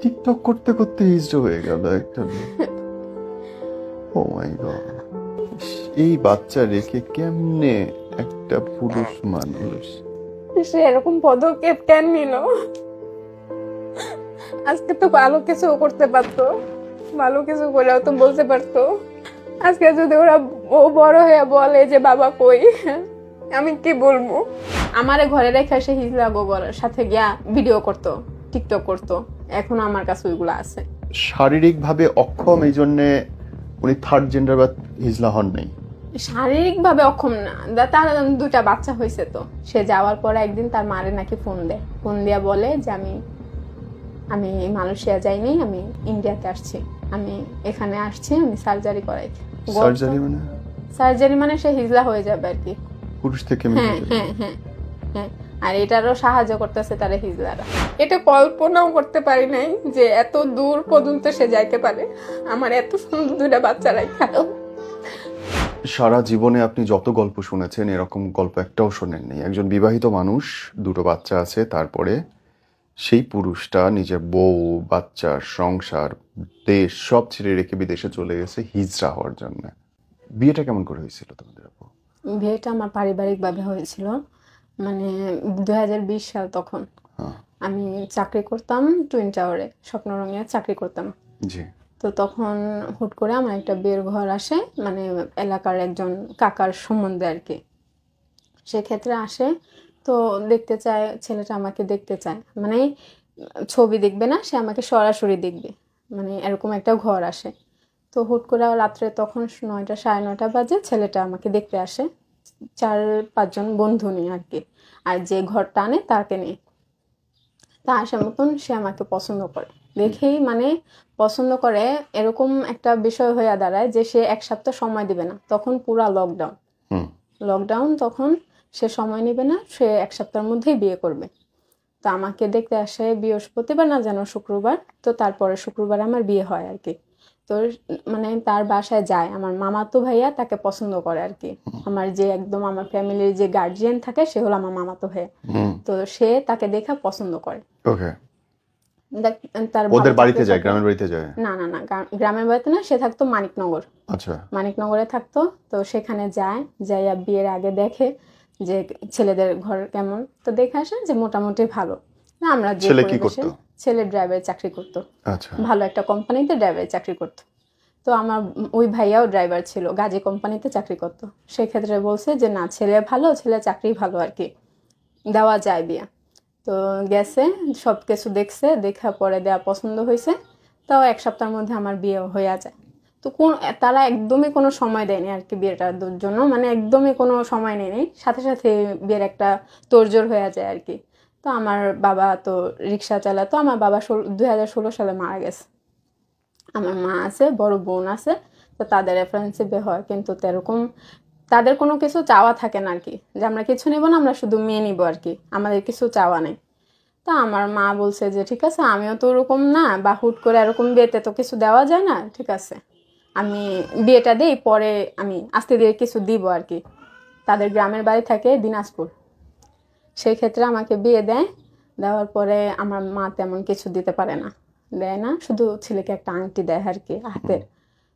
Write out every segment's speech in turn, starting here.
TikTok করতে করতে হিজড়া হয়ে গেল একটা মেয়ে। ও মাই গড, এই বাচ্চা রেখে কেমনে একটা পুরুষ মানুষ সে এরকম পদক্ষেপ কেন নিল? আজকে তো ভালো কিছু করতে পারতো, ভালো কিছু করেও তো বলতে পারতো। আজকে যদি ও বড় হয়ে বলে যে বাবা কই, আমি কি বলবো? আমারে ঘরে রেখে সে হিজলা গোবরের সাথে গিয়া ভিডিও করতো, টিকটক করতো। এখন আমার কাছে ওইগুলো আছে। শারীরিক ভাবে অক্ষম, এই জন্য উনি থার্ড জেন্ডার বা হিজলা হন নাই। শারীরিক ভাবে অক্ষম না, তার দুটা বাচ্চা হয়েছে। তো সে যাওয়ার পরে একদিন তার মারে নাকি ফোন দেয়, ফোন দিয়া বলে যে আমি মালয়েশিয়া যাইনি, আমি ইন্ডিয়াতে আসছি, আমি এখানে আসছি, আমি সার্জারি করাই। সার্জারি মানে সে হিজলা হয়ে যাবে আর কি, পুরুষ থেকে। হ্যাঁ হ্যাঁ হ্যাঁ হ্যাঁ। আর এটারও সাহায্য করতেছে তারা হিজলারা। এটা কল্পনাও করতে পারি নাই যে এত দূর পর্যন্ত সে যাইতে পারে। আমার এত সুন্দর দুটা বাচ্চা রাখা। সারা জীবনে আপনি যত গল্প শুনেছেন, এরকম গল্প একটাও শোনেননি। একজন বিবাহিত মানুষ, দুটো বাচ্চা আছে, তারপরে সেই পুরুষটা নিজের বউ, বাচ্চা, সংসার, দেশ সব ছেড়ে রেখে বিদেশে চলে গেছে হিজড়া হওয়ার জন্য। বিয়েটা কেমন করে হয়েছিল তোমাদের? বিয়েটা আমার পারিবারিক ভাবে হয়েছিল, মানে 2020 সাল। তখন আমি চাকরি করতাম টুইন টাওয়ারে, স্বপ্নরঙে চাকরি করতাম। জি। তো তখন হুট করে আমার একটা বিয়ের ঘর আসে, মানে এলাকার একজন কাকার সম্বন্ধে আর কি। সেক্ষেত্রে আসে, তো দেখতে চায়, ছেলেটা আমাকে দেখতে চায়, মানে ছবি দেখবে না, সে আমাকে সরাসরি দেখবে, মানে এরকম একটা ঘর আসে। তো হুট করে রাত্রে তখন 9টা 9:30 বাজে ছেলেটা আমাকে দেখতে আসে, 4-5 জন বন্ধু নিয়ে আর কি। আর যে ঘরটা আনে তাকে নিয়ে। তা আসার মতন সে আমাকে পছন্দ করে, দেখেই মানে পছন্দ করে। এরকম একটা বিষয় হয়ে দাঁড়ায় যে সে 1 সপ্তাহ সময় দিবে না, তখন পুরা লকডাউন, তখন সে সময় নেবে না, সে 1 সপ্তাহের মধ্যেই বিয়ে করবে। তো আমাকে দেখতে আসে বৃহস্পতিবার না যেন শুক্রবার, তো তারপরে শুক্রবার আমার বিয়ে হয় আর কি। তো মানে তার বাসায় যায়, আমার মামাতো ভাইয়া তাকে পছন্দ করে আর কি। আমার যে একদম আমার ফ্যামিলির যে গার্জিয়ান থাকে সে হলো আমার মামাতো ভাইয়া। তো সে তাকে দেখে পছন্দ করে। ওকে। তার ওদের বাড়িতে যায়, গ্রামের বাড়িতে যায়? না না না, গ্রামের বাড়িতে না, সে থাকতো মানিকনগর। আচ্ছা। মানিকনগরে থাকতো। তো সেখানে যাইয়া বিয়ের আগে দেখে যে ছেলেদের ঘর কেমন, তো দেখে আসে যে মোটামুটি ভালো। না, আমরা যে পরিবেশে, ছেলে ড্রাইভারের চাকরি করতো, ভালো একটা কোম্পানিতে ড্রাইভারের চাকরি করতো। তো আমার ওই ভাইয়াও ড্রাইভার ছিল, গাজী কোম্পানিতে চাকরি করতো। সেক্ষেত্রে বলছে যে না, ছেলে ভালো, ছেলে চাকরি ভালো আর কি, দেওয়া যায় বিয়া। তো গেছে, সব কিছু দেখছে, দেখা পরে দেওয়া পছন্দ হয়েছে। তাও 1 সপ্তাহের মধ্যে আমার বিয়ে হয়ে যায়। তো তারা একদমই কোনো সময় দেয়নি আর কি বিয়েটার জন্য, মানে একদমই কোনো সময় নেয়নি, সাথে সাথে বিয়ের একটা তোড়জোড় হয়ে যায় আর কি। তো আমার বাবা তো রিক্সা চালাতো, আমার বাবা 2016 সালে মারা গেছে। আমার মা আছে, বড় বোন আছে, তো তাদের রেফারেন্সে বিয়ে হয়। কিন্তু এরকম তাদের কোনো কিছু চাওয়া থাকে না আর কি, যে আমরা কিছু নেব না, আমরা শুধু মেয়ে নিব আর কি, আমাদের কিছু চাওয়া নেই। তা আমার মা বলছে যে ঠিক আছে, আমিও তো ওরকম না, বা হুট করে এরকম বিয়েতে তো কিছু দেওয়া যায় না, ঠিক আছে আমি বিয়েটা দিই, পরে আমি আস্তে ধীরে কিছু দিব আর কি। তাদের গ্রামের বাড়ি থাকে দিনাজপুর। সেই ক্ষেত্রে আমাকে বিয়ে দেওয়ার পরে আমার মা তেমন কিছু দিতে পারে না, দেয় না, শুধু ছেলেকে একটা আংটি দেয় আর কি, হাতের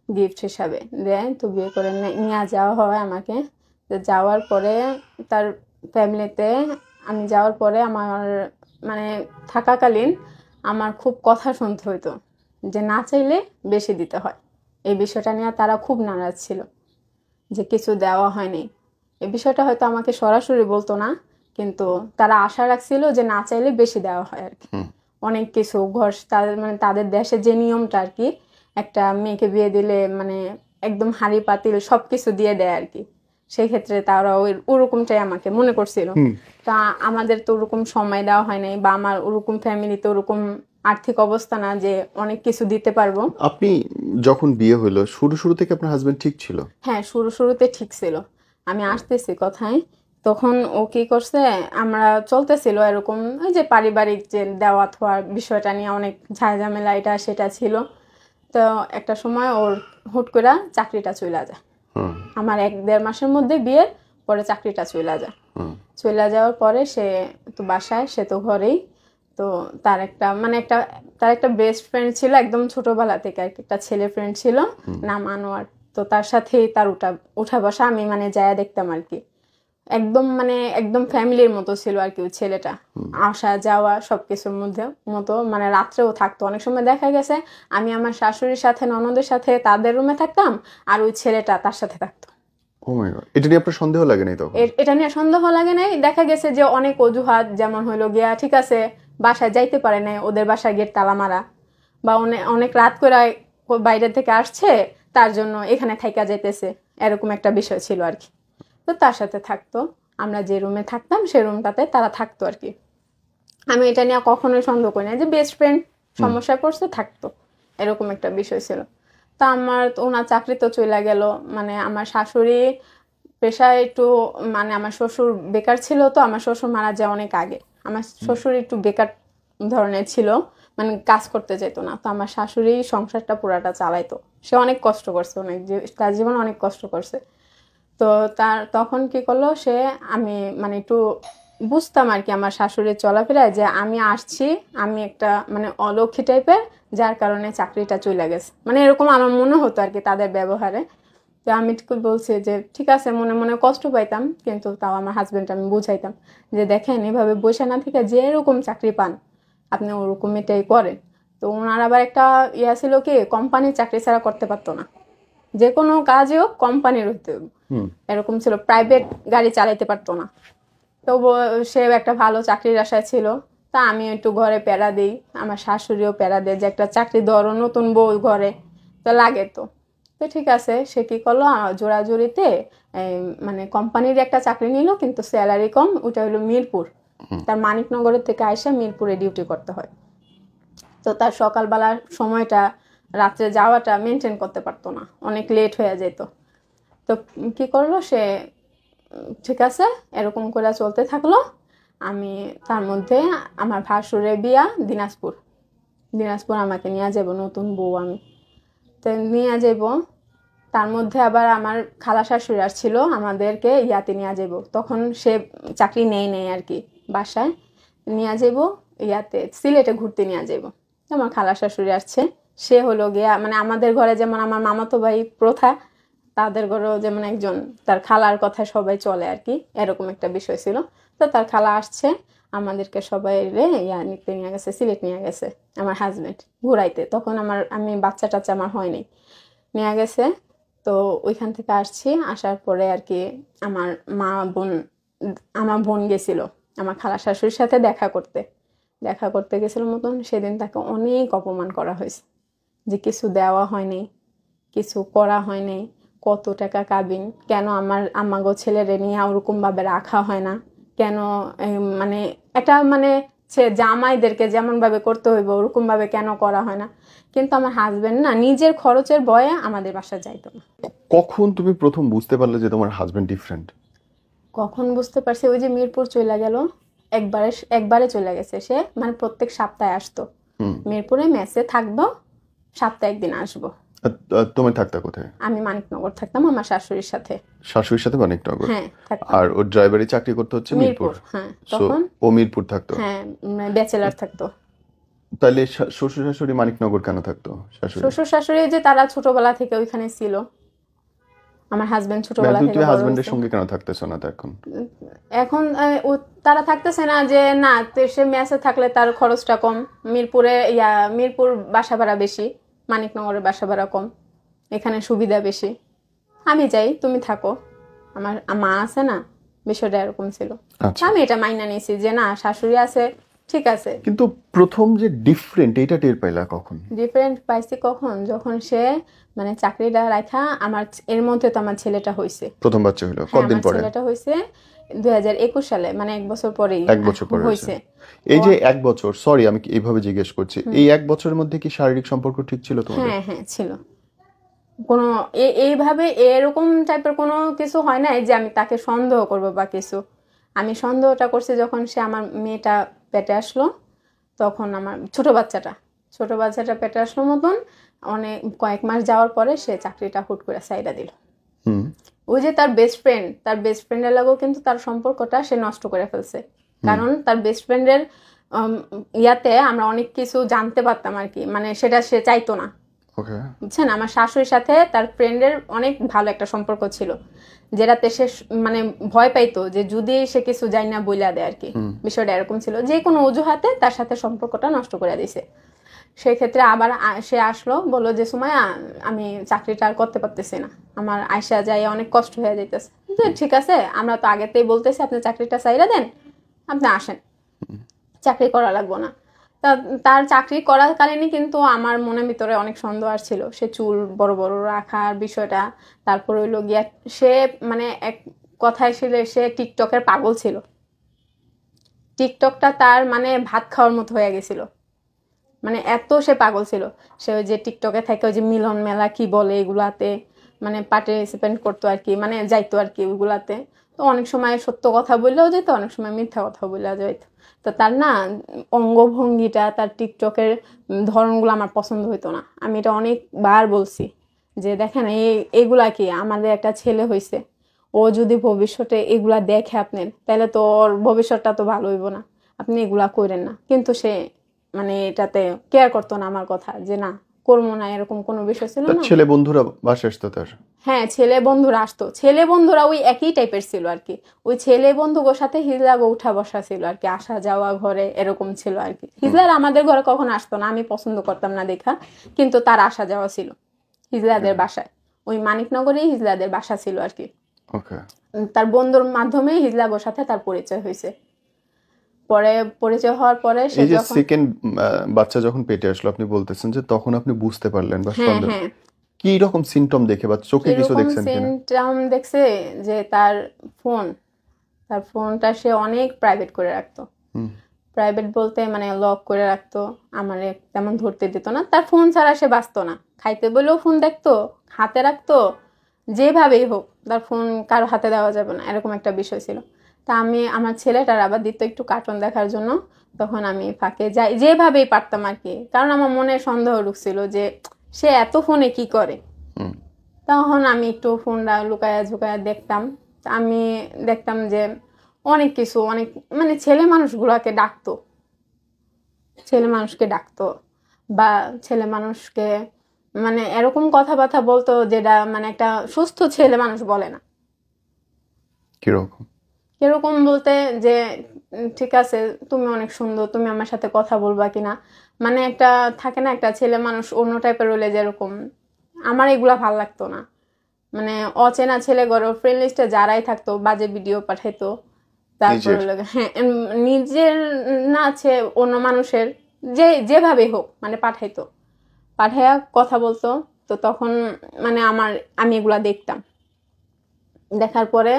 গিফট হিসাবে দেয়। তো বিয়ে করে নিয়ে যাওয়া হয় আমাকে। তো যাওয়ার পরে তার ফ্যামিলিতে আমি যাওয়ার পরে আমার মানে থাকাকালীন আমার খুব কথা শুনতে হইতো যে না চাইলে বেশি দিতে হয়। এই বিষয়টা নিয়ে তারা খুব নারাজ ছিল যে কিছু দেওয়া হয়নি। এই বিষয়টা হয়তো আমাকে সরাসরি বলতো না, কিন্তু তারা আশা রাখছিল যে না চাইলে বেশি দেওয়া হয় আর কি। অনেক কিছু ঘর, তাদের মানে তাদের দেশে যে নিয়মটা আর কি, একটা মেয়েকে বিয়ে দিলে মানে একদম হাঁড়ি পাতিল সবকিছু দিয়ে দেয় আর কি। সেই ক্ষেত্রে তারা ওরকমটাই আমাকে মনে করছিল। তা আমাদের তো ওরকম সময় দেওয়া হয় নাই, বা আমার ওরকম ফ্যামিলিতে ওরকম আর্থিক অবস্থা না যে অনেক কিছু দিতে পারবো। আপনি যখন বিয়ে হলো, শুরু থেকে আপনার হাজবেন্ড ঠিক ছিল? হ্যাঁ, শুরুতে ঠিক ছিল। আমি আসতেছি কথায়, তখন ও কি করছে, আমরা চলতেছিল এরকম ওই যে পারিবারিক যে দেওয়া থোয়ার বিষয়টা নিয়ে অনেক ঝামেলা, এটা সেটা ছিল। তো একটা সময় ওর হুট করে চাকরিটা চলে যায়। আমার 1-1.5 মাসের মধ্যে বিয়ের পরে চাকরিটা চলে যায়। চলে যাওয়ার পরে সে তো বাসায়, সে তো ঘরেই। তো তার একটা বেস্ট ফ্রেন্ড ছিল একদম ছোটবেলা থেকে আর কি, একটা ছেলে ফ্রেন্ড ছিল নাম আনোয়ার। তো তার সাথেই তার উঠা বসা আমি মানে যায়া দেখতাম আর কি, একদম ফ্যামিলির মতো ছিল আর কি ওই ছেলেটা, আসা যাওয়া সবকিছুর মতো মানে রাত্রেও থাকতো। অনেক সময় দেখা গেছে আমি আমার শাশুড়ির সাথে ননদের সাথে তাদের রুমে থাকতাম আর ওই ছেলেটা তার সাথে থাকতো। ও মাই গড, এটা নিয়ে আপনার সন্দেহ লাগে নাই তখন? এটা নিয়ে সন্দেহ লাগে নাই, দেখা গেছে যে অনেক অজুহাত, যেমন হইলো গিয়া ঠিক আছে বাসায় যাইতে পারে নাই, ওদের বাসায় গেট তালা মারা, বা অনেক রাত করে বাইরে থেকে আসছে তার জন্য এখানে থাইকা যাইতেছে, এরকম একটা বিষয় ছিল আর কি। তো তার সাথে থাকতো, আমরা যে রুমে থাকতাম সেই রুমটাতে তারা থাকতো আর কি। আমি এটা নিয়ে কখনোই সন্দেহ করি না যে বেস্ট ফ্রেন্ড সমস্যায় পড়ছে থাকতো, এরকম একটা বিষয় ছিল। তা ওনার চাকরি তো চলে গেল, মানে আমার শাশুড়ি পেশায় একটু মানে আমার শ্বশুর বেকার ছিল, তো আমার শ্বশুর মারা যায় অনেক আগে। আমার শ্বশুর একটু বেকার ধরনের ছিল, মানে কাজ করতে যেত না। তো আমার শাশুড়ি সংসারটা পুরাটা চালাইতো, সে অনেক কষ্ট করছে, তার জীবনে অনেক কষ্ট করছে। তো তখন কি করলো সে, আমি মানে একটু বুঝতাম আর কি আমার শাশুড়ির চলাফেরায় যে আমি আসছি, আমি একটা মানে অলক্ষী টাইপের, যার কারণে চাকরিটা চলে গেছে, মানে এরকম আমার মনে হতো আর কি তাদের ব্যবহারে। তো আমি বলছি যে ঠিক আছে, মনে মনে কষ্ট পাইতাম, কিন্তু তাও আমার হাজবেন্ড আমি বুঝাইতাম যে দেখেন এভাবে বসে না থেকে যে এরকম চাকরি পান আপনি ওরকম এটাই করেন। তো ওনার আবার একটা ছিল কি, কোম্পানির চাকরি ছাড়া করতে পারতো না, যে কোনো কাজেও কোম্পানির হইতে, এরকম ছিল, প্রাইভেট গাড়ি চালাইতে পারতো না। তো সে একটা ভালো চাকরির আশায় ছিল। তা আমি একটু ঘরে প্যারা দিই, আমার শাশুড়িও প্যারা দেয় যে একটা চাকরি ধরো, নতুন বউ ঘরে তো লাগে। তো ঠিক আছে, সে কি করলো জোড়াজুড়িতে মানে কোম্পানির একটা চাকরি নিল, কিন্তু স্যালারি কম, ওটা হলো মিরপুর, তার মানিকনগরের থেকে আইসা মিরপুরে ডিউটি করতে হয়। তো তার সকালবেলার সময়টা রাত্রে যাওয়াটা মেনটেন করতে পারতো না, অনেক লেট হয়ে যেত। তো কি করলো সে, ঠিক আছে এরকম করে চলতে থাকলো। আমি তার মধ্যে আমার ভাসুরের বিয়া দিনাজপুর আমাকে নিয়ে যাব, নতুন বউ আমি, তো নিয়ে যাব। তার মধ্যে আবার আমার খালা শাশুড়ি ছিল আমাদেরকে ইয়াতে নিয়ে যাব, তখন সে চাকরি নেই আর কি, বাসায় নিয়ে যাব, ইয়াতে সিলেটে ঘুরতে নিয়ে যাব। আমার খালা শাশুড়ি আসছে, সে হলো গিয়া মানে আমাদের ঘরে যেমন আমার মামাতো ভাই প্রথা, তাদের ঘরেও যেমন একজন তার খালার কথা সবাই চলে আর কি, এরকম একটা বিষয় ছিল। তো তার খালা আসছে, আমাদেরকে সবাই নিতে নিয়ে গেছে, সিলেট নিয়ে গেছে আমার হাজবেন্ড ঘুরাইতে। তখন আমি বাচ্চা টাচ্চা আমার হয়নি, নিয়ে গেছে। তো ওইখান থেকে আসছি, আসার পরে আর কি আমার বোন গেছিল আমার খালা শাশুড়ির সাথে দেখা করতে গেছিল মতন। সেদিন তাকে অনেক অপমান করা হয়েছে, যে কিছু দেওয়া হয়নি, কিছু করা হয়নি, কত টাকা কাবিন, কেন আমাগো ছেলেরে নিয়ে ওরকম ভাবে রাখা হয় না, কেন মানে একটা মানে সে জামাইদেরকে যেমন ভাবে করতে হইব ওরকম ভাবে কেন করা হয় না। কিন্তু আমার হাজবেন্ড না নিজের খরচের ভয়ে আমাদের বাসায় যাইতো না। কখন তুমি প্রথম বুঝতে পারলে যে তোমার হাজবেন্ড ডিফারেন্ট? কখন বুঝতে পারছি, ওই যে মিরপুর চলে গেল, একবারে চলে গেছে সে, মানে প্রত্যেক সপ্তাহে আসতো মিরপুরে, মেসে থাকবো, সপ্তাহে একদিন আসবো। তুমি থাকতা কোথায়? আমি মানিকনগর থাকতাম আমার শাশুড়ির সাথে। মানিকনগর? হ্যাঁ থাকতাম। আর ওর ড্রাইভারি চাকরি করতে হচ্ছে মিরপুর? হ্যাঁ তখন ও মিরপুর থাকতো? হ্যাঁ, ব্যাচেলার থাকতো। তাহলে শ্বশুর শাশুড়ি মানিকনগর কেন থাকতো? শ্বশুর শাশুড়ি যে তারা ছোটবেলা থেকে ওইখানে ছিল, আমার হাজবেন্ড ছোটবেলা থেকে। তুমি হাজবেন্ডের সঙ্গে কেন থাকতেছো না এখন? এখন তারা থাকতেছে না, যে না সে মেসে থাকলে তার খরচটা কম, মিরপুর বাসা ভাড়া বেশি, মানিকনগরের বাসা ভাড়া কম, এখানে সুবিধা বেশি, আমি যাই তুমি থাকো, আমার মা আছে না, বিষয়টা এরকম ছিল। আমি এটা মাইনা নিয়েছি যে না শাশুড়ি আছে ঠিক আছে। কিন্তু প্রথম যে ডিফারেন্ট এটা টের পাইলা কখন? ডিফারেন্ট পাইছি কখন, যখন সে মানে চাকরিটা রাখা, আমার এর মধ্যে তো আমার ছেলেটা হইছে, প্রথম বাচ্চা হলো কতদিন পরে? ছেলেটা হইছে 2021 সালে, মানে 1 বছর পরেই হইছে। এই যে 1 বছর, সরি আমি এইভাবে জিজ্ঞেস করছি, এই 1 বছরের মধ্যে কি শারীরিক সম্পর্ক ঠিক ছিল তোমাদের? হ্যাঁ ছিল, কোনো এইভাবে এরকম টাইপের কোনো কিছু হয় না যে আমি তাকে সন্দেহ করব বা কিছু। আমি সন্দেহটা করছি যখন সে আমার মেয়েটা পেটে আসলো, তখন আমার ছোট বাচ্চাটা পেটে আসলো মতন কয়েক মাস যাওয়ার পরে সে চাকরিটা হুট করে সাইডা দিল। ওই যে তার বেস্ট ফ্রেন্ডের লাগেও কিন্তু তার সম্পর্কটা সে নষ্ট করে ফেলছে, কারণ তার বেস্ট ফ্রেন্ডের ইয়াতে আমরা অনেক কিছু জানতে পারতাম আর কি, মানে সেটা সে চাইতো না। বুঝছেন, আমার শাশুড়ির সাথে তার ফ্রেন্ডের অনেক ভালো একটা সম্পর্ক ছিল, যেটাতে সে মানে ভয় পাইতো যে যদি সে কিছু যাই না বইলা দেয় আর কি। বিষয়টা এরকম ছিল, যে কোনো অজুহাতে তার সাথে সম্পর্কটা নষ্ট করে দিছে। সেই ক্ষেত্রে আবার সে আসলো, বললো যে সুমাইয়া আমি চাকরিটা আর করতে পারতেছি না, আমার আয়সা যাই অনেক কষ্ট হয়ে যাইতেছে। ঠিক আছে, আমরা তো আগেতেই বলতেছি আপনি চাকরিটা চাইরা দেন, আপনি আসেন, চাকরি করা লাগবো না। তার চাকরি করাকালীনই কিন্তু আমার মনের ভিতরে অনেক সন্দেহ আসছিল। সে চুল বড় বড় রাখার বিষয়টা, তারপর হইলো গিয়া সে মানে এক কথায় ছিল সে টিকটকের পাগল ছিল। টিকটকটা তার মানে ভাত খাওয়ার মতো হয়ে গেছিল, মানে এত সে পাগল ছিল। সে ওই যে টিকটকে থাকে ওই যে মিলন মেলা কি বলে এগুলাতে মানে পার্টিসিপেন্ট করতো আর কি, মানে যাইতো আর কি ওইগুলাতে। তো অনেক সময় সত্য কথা বললেও যেত, অনেক সময় মিথ্যা কথা বললেও যাইতো। তো তার না অঙ্গভঙ্গিটা, তার টিকটকের ধরনগুলো আমার পছন্দ হইতো না। আমি এটা অনেকবার বলছি যে দেখেন এগুলা কি, আমাদের একটা ছেলে হয়েছে, ও যদি ভবিষ্যতে এগুলা দেখে আপনার, তাহলে তো ওর ভবিষ্যৎটা তো ভালো হইব না, আপনি এগুলা করেন না। কিন্তু সে মানে এটাতে কেয়ার করতো না আমার কথা, যে না করবো না, এরকম কোনো বিষয় ছিল না। ছেলে বন্ধুরা বাসা আসতো তার? হ্যাঁ, ছেলে বন্ধুরা আসতো। ছেলে বন্ধুরা ওই একই টাইপের ছিল আর কি, ওই ছেলে বন্ধুগুলোর সাথে হিজলাগো উঠা বসা ছিল আর কি, আসা যাওয়া ঘরে এরকম ছিল আর কি। হিজলার আমাদের ঘরে কখনো আসতো না, আমি পছন্দ করতাম না দেখা, কিন্তু তার আসা যাওয়া ছিল হিজলাদের বাসায়। ওই মানিকনগরেই হিজলাদের বাসা ছিল আর কি। তার বন্ধুর মাধ্যমে হিজলাগোর সাথে তার পরিচয় হয়েছে। পরে পরিচয় হওয়ার পরে সে যখন সেকেন্ড বাচ্চা যখন পেটে আসলো, আপনি বলতেছেন যে তখন আপনি বুঝতে পারলেন বা সন্দেহ, কি রকম সিম্পটম দেখে বা চোখে কিছু দেখছেন কিনা? সিম্পটম দেখছে যে তার ফোনটা সে অনেক প্রাইভেট করে রাখতো। প্রাইভেট বলতে মানে লক করে রাখতো, আমারে তেমন ধরতে দিত না। তার ফোন ছাড়া সে বাঁচতো না, খাইতে বলেও ফোন দেখতো, হাতে রাখতো, যেভাবেই হোক তার ফোন কারো হাতে দেওয়া যাবে না, এরকম একটা বিষয় ছিল। তা আমি আমার ছেলেটার আবার দিত একটু কার্টুন দেখার জন্য, তখন আমি ফাঁকে যাই যেভাবেই পারতাম আর কি, কারণ আমার মনে সন্দেহ ঢুকছিল যে সে এত ফোনে কি করে। তখন আমি একটু ফোনটা লুকায়া ঝুকায়া দেখতাম। আমি দেখতাম যে অনেক কিছু, অনেক মানে ছেলে মানুষকে ডাকতো বা ছেলে মানুষকে মানে এরকম কথাবার্তা বলতো যেটা মানে একটা সুস্থ ছেলে মানুষ বলে না। কিরকম বলতে যে ঠিক আছে তুমি অনেক সুন্দর, তুমি আমার সাথে কথা বলবা কিনা, মানে একটা থাকে না একটা ছেলে মানুষ অন্য টাইপের হলে যেরকম, আমার এগুলা ভাল লাগতো না। মানে অচেনা ছেলে গড় ফ্রেন্ড লিস্টে যারাই থাকতো বাজে ভিডিও পাঠাইতো, তারপর হ্যাঁ নিজের না আছে অন্য মানুষের যেভাবে হোক মানে পাঠাইয়া কথা বলতো। তো তখন মানে আমি এগুলা দেখতাম। দেখার পরে